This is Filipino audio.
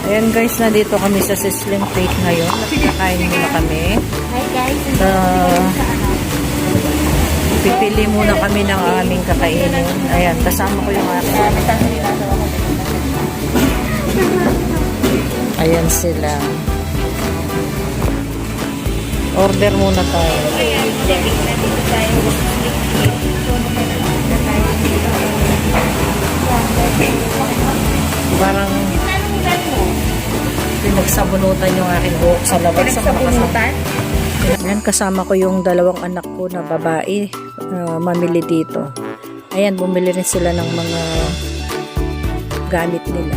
Ayan guys, nandito kami sa Sizzling Plate ngayon. Nakakain muna kami. Hi guys. Pipili muna kami ng aming kakainin. Ayan, kasama ko yung aking. Ayan sila. Order muna tayo. Parang pinagsabunutan yung aking buhok sa labas. Pinagsabunutan? Ayan, kasama ko yung dalawang anak ko na babae. Mamili dito. Ayan, bumili rin sila ng mga gamit nila.